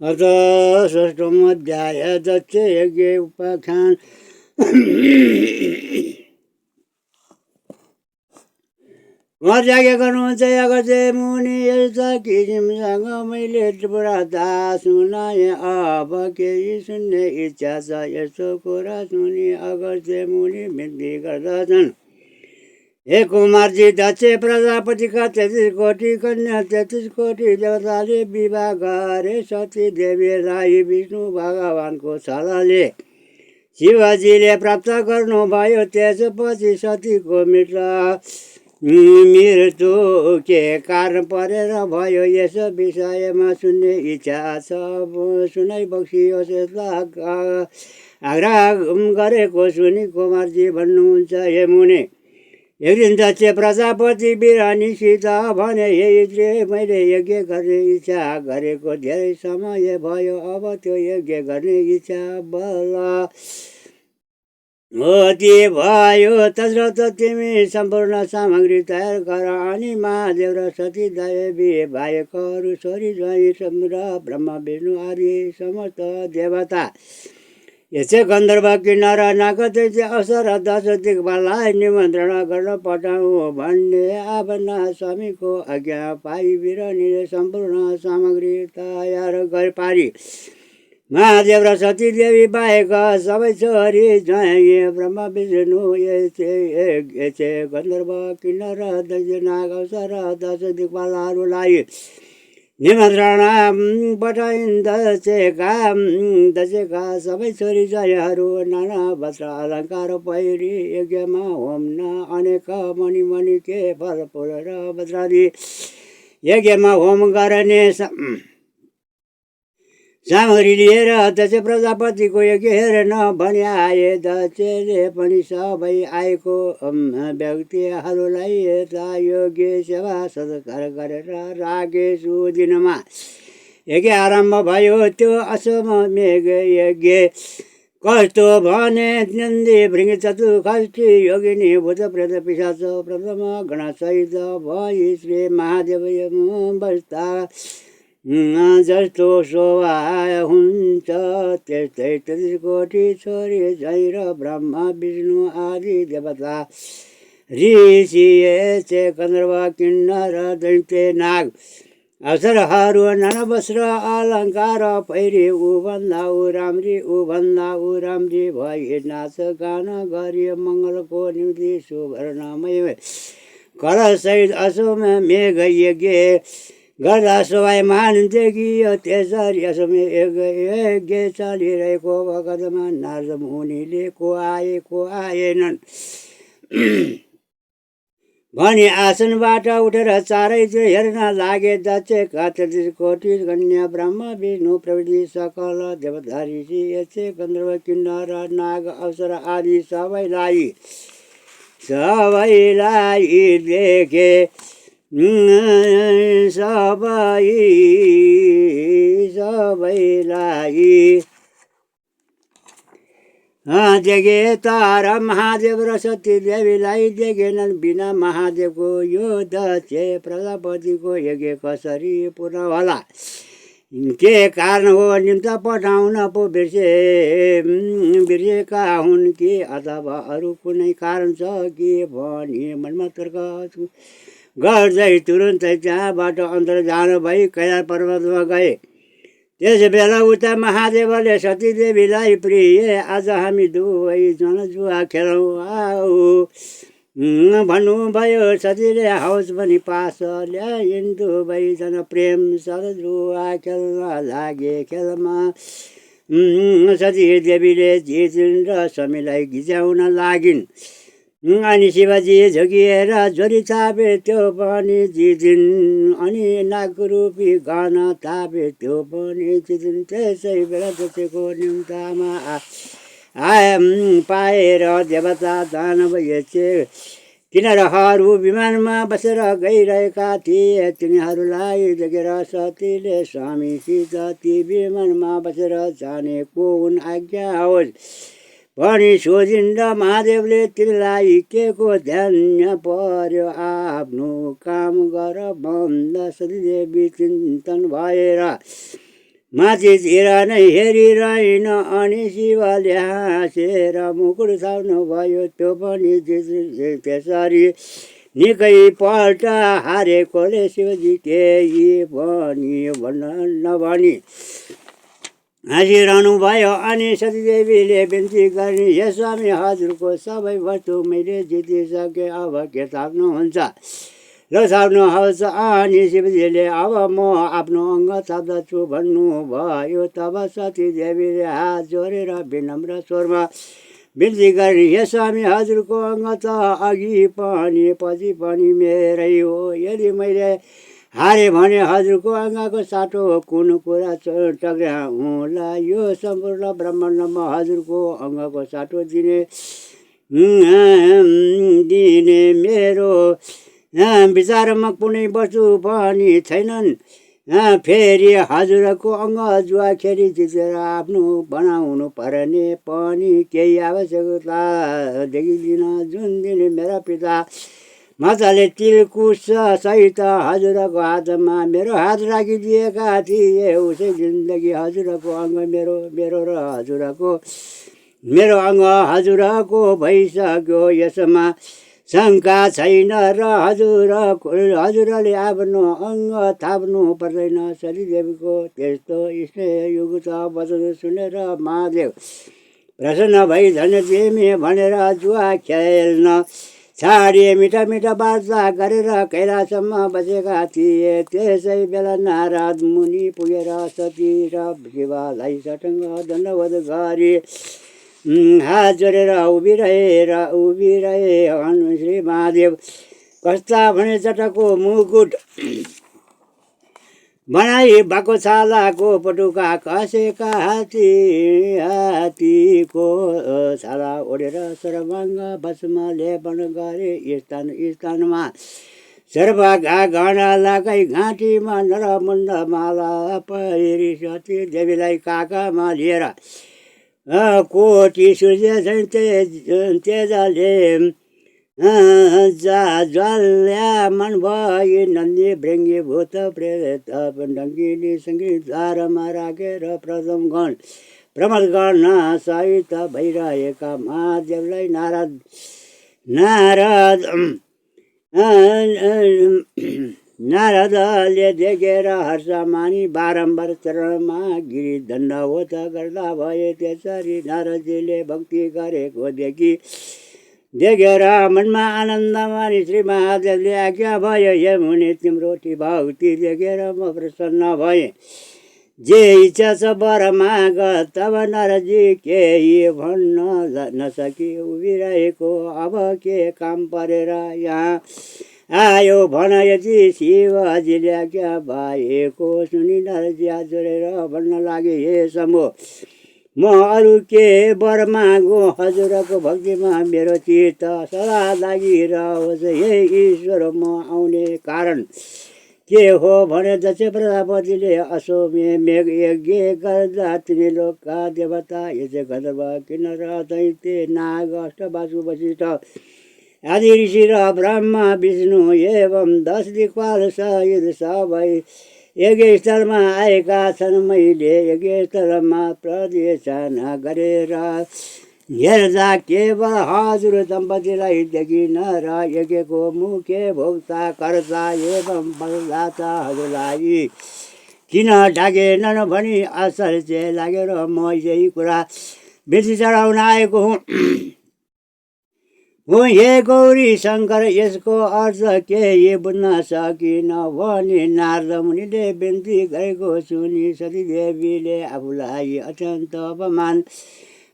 अथ षष्ठोऽध्याय दक्षे यज्ञे उपाख्यान। उहाँ याज्ञ गर्नुहुन्छ अगस्त्य मुनि यस्ता किसिमसँग मैले त्रिपुराता सुनाएँ। अब केही सुन्ने इच्छा छ यस्तो कुरा सुनि अगस्त्य मुनि विन्ती गर्दछन्। हे कुमारजी, दक्ष प्रजापतिका 33 कोटी कन्या 33 कोटी देवताले विवाह गरे। सती देवीलाई विष्णु भगवानको छलले शिवजीले प्राप्त गर्नुभयो। त्यसपछि सतीको मृत्यु के कारण परेर भयो, यस विषयमा सुन्ने इच्छा छ। सुनाइ बक्सियोस् आग्रह गरेको सुनि कुमारजी भन्नुहुन्छ, हे मुनि, एक दिन दक्ष प्रजापति बिरानीसित भने, हे इन्द्र, मैले यज्ञ गर्ने इच्छा गरेको धेरै समय भयो। अब त्यो यज्ञ गर्ने इच्छा बल होती भयो। तसर्थ तिमी सम्पूर्ण सामग्री तयार गर। अनि महादेव र सती देवी बाहेक अरू छोरी ज्वाइँ र ब्रह्मा विष्णु आदि समस्त देवता, यसै गन्धर्व किन्नर नागदैत्य अप्सरा र 10 दिक्पाललाई निमन्त्रण गर्न पठाउँ भन्ने आफ्ना स्वामीको आज्ञा पाई बिरानीले सम्पूर्ण सामग्री तयार गरी पारी। महादेव र सती देवी बाहेक सबै छोरी ज्वाइँ ब्रह्मा विष्णु यसै गन्धर्व किन्नर दैत्य नाग अप्सरा र 10 दिक्पालहरूलाई निमन्त्रण पठाइन्। दशका सबै छोरी ज्वाइँहरू नाना वस्त्र अलङ्कार पहिरी यज्ञमा होम्न अनेक मणि के फलफुल र वज्रादि यज्ञमा होम गर्ने सामग्री लिएर दक्ष प्रजापतिको यज्ञ हेरेन भनी आए। दक्षले पनि सबै आएको व्यक्तिहरूलाई यता योग्य सेवा सत्कार गरेर राखे। सुदिनमा यज्ञ आरम्भ भयो। त्यो अश्वमेघ यज्ञ कस्तो भने, नन्दी भृङ्ग चतुष्षष्ठी योगिनी भूत प्रेत पिशाच प्रथम गणसहित भई श्री महादेव बस्दा जस्तो शोभा हुन्छ, त्यस्तै 33 कोटी छोरी ज्वाइँ र ब्रह्मा विष्णु आदि देवता ऋषि यसै गन्धर्व किन्नर दैत्य नाग अप्सराहरू नाना वस्त्र अलङ्कार पहिरी उभन्दा ऊ राम्री भई नाच गान गरी मङ्गलको निम्ति सुवर्णमय कलशसहित अश्वमेघ यज्ञ गर्दा शोभायमान देखियो। त्यसरी अश्वमेघ यज्ञ चलिरहेको वखतमा नारद मुनिले को आएनन् भनी आसनबाट उठेर चारैतिर हेर्न लागे। दक्षका 33 कोटी कन्या ब्रह्मा विष्णु प्रभृति सकल देवता ऋषि यसै गन्धर्व किन्नर नाग अप्सरा आदि सबैलाई देखे। सबैलाई देखे तर महादेव र सती देवीलाई देखेनन्। बिना महादेवको यो दक्ष प्रजापतिको यज्ञ कसरी पूर्ण होला? के कारण हो? निम्त पठाउन पो बिर्सेका हुन् कि अथवा अरू कुनै कारण छ कि भनी मनमा तर्क गर्दै तुरुन्तै त्यहाँबाट अन्तर्धान भई कैलाश पर्वतमा गए। त्यस बेला उता महादेवले सती देवीलाई, प्रिय, आज हामी दुवैजना जुवा खेलौँ आऊ भन्नुभयो। सतीले हवस् भनी पास ल्याइन्। दुवैजना प्रेम सर जुवा खेल्न लागे। खेलमा सती देवीले जितिन् र स्वामीलाई गिज्याउन लागिन्। अनि शिवजी झुकिएर झोली थापे, त्यो पनि जितिन्। अनि नागरूपी गहन थापे, त्यो पनि जितिन्। त्यसै बेला दक्षको निम्तामा पाएर देवता दानव यसै किन्नरहरू विमानमा बसेर गइरहेका थिए। तिनीहरूलाई देखेर सतीले स्वामीसित, ती विमानमा बसेर जाने को हुन्, आज्ञा होस् भनी सोधिन्। र महादेवले तिनलाई के को ध्यान पर्यो आफ्नो काम गर भन्दा सतीदेवी चिन्तन भएर माथितिर नै हेरिरहेन अनि शिवले हाँसेर मुकुट छाउनु भयो। त्यो पनि त्यसरी निकै पल्ट हारेकोले शिवजी केही पनि भन्न नभनी हाँसिरहनु भयो। अनि सतीदेवीले बिन्ती गर्ने, हे स्वामी, हजुरको सबै वस्तु मैले जितिसकेँ, अब के थाप्नुहुन्छ? ल थाप्नुहोस्। अनि शिवजीले अब म आफ्नो अङ्ग थाप्दछु भन्नुभयो। तब सतीदेवीले हात जोडेर विनम्र स्वरमा बिन्ती गर्ने, हे स्वामी, हजुरको अङ्ग त अघि पनि पछि पनि मेरै हो। यदि मैले हारे भने हजुरको अङ्गको साटो कुन कुरा टक्राउँला? यो सम्पूर्ण ब्रह्माण्डमा हजुरको अङ्गको साटो दिने मेरो विचारमा कुनै वस्तु पनि छैनन्। फेरि हजुरको अङ्ग जुवाखेरी जितेर आफ्नो बनाउनु पर्ने पनि केही आवश्यकता देखिँदैन। जुन दिन मेरा पिता माताले तिलकुश सहित हजुरको हातमा मेरो हात राखिदिएका थिए, उसै दिनदेखि हजुरको अङ्ग मेरो र मेरो अङ्ग हजुरको भइसक्यो। यसमा शङ्का छैन र हजुरले आफ्नो अङ्ग थाप्नु पर्दैन। सतीदेवीको त्यस्तो स्नेहयुक्त वचन सुनेर महादेव प्रसन्न भई धन्य तिमी भनेर जुवा खेल्न छाडिए। मिठा मिठा वार्ता गरेर कैलाशमा बसेका थिए। त्यसै बेला नारद मुनि पुगेर सती र शिवलाई सटङ्ग दण्डवत गरी हात जोडेर उभिरहे श्री महादेव कस्ता भने चटको मुकुट बनाई भएको छालाको पटुका कसेका हात्तीको छाला ओढेर सर्वाङ्ग भस्म लेपन गरे। स्थानमा सर्वका घना लगाई घाँटीमा नरमुण्ड माला पहिरी सती देवीलाई काकामा लिएर कोटी सूर्य तेजले ज्वाल्यामान भई नन्दी भृङ्गी भूत प्रेत डङ्गिनी सङ्गीतधारमा राखेर प्रथम गण प्रमद गर्न सहित भइरहेका महादेवलाई नारदले देखेर हर्ष मानी बारम्बार चरणमा गिरी दण्डवत गर्दा भए। त्यसरी नारदजीले भक्ति गरेको देखेर मनमा आनन्द मानी श्री महादेवले आज्ञा भयो, हे मुनि, तिम्रो भक्ति देखेर म प्रसन्न भएँ। जे इच्छा छ वर माग। तब नारदजी केही भन्न नसकी उभिरहेको अब के काम परेर यहाँ आयो भन। यदि शिवजीले आज्ञा भएको सुनि नारदजी हात जोडेर भन्न लागे, हे शम्भो, म अरू के वर मागो? हजुरको भक्तिमा मेरो चित्त सदा लागिरहोस्। हे ईश्वर, म आउने कारण के हो भने दक्ष प्रजापतिले अश्वमेध यज्ञ गर्दा तिनी लोकका देवता यज गन्धर्व किन्नर दैत्य नाग अष्टवासु वशिष्ठ आदि ऋषि र ब्रह्मा विष्णु एवं 10 दिक्पाल सहित सबै यज्ञस्थलमा आएका छन्। मैले यज्ञस्थलमा प्रदक्षिण गरेर हेर्दा केवल हजुर दम्पतिलाई देखिन र यज्ञको मुख्य भोक्ता कर्ता एवं बलदाता हजुरलाई किन ढाकेनन् भनी आश्चर्य लागेर म यही कुरा बिर्सी चढाउन आएको हुँ। हे गौरी शङ्कर, यसको अर्थ केही बुझ्न सकिन भनी नारद मुनिले बिन्ती गरेको सुनि सतीदेवीले आफूलाई अत्यन्त अपमान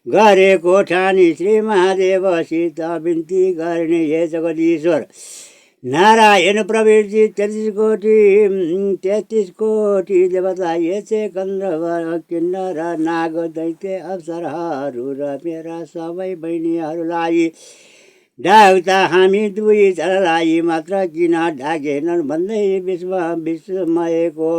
गरेको ठानी श्री महादेवसित बिन्ती गर्ने, हे जगदीश्वर नारायण प्रवृत्ति 33 कोटी देवता यचे गन्धर्व किन्नर नाग दैत्य अप्सराहरू र मेरा सबै बहिनीहरूलाई ढाक्दा हामी दुई जनालाई मात्र किन ढाकेनन् भन्दै विस्मयको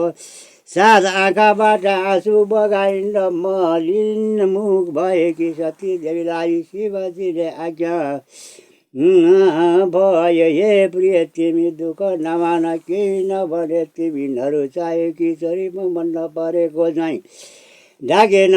साथ आँखाबाट आँसु बगाइन् र मलिन मुख भएकी सती देवीलाई शिवजीले आज्ञा भयो हे प्रिय तिमी दुःख नमान केही नभने तिमीहरू चाहे कि छोरी म मन नपरेको झैँ ढाकेन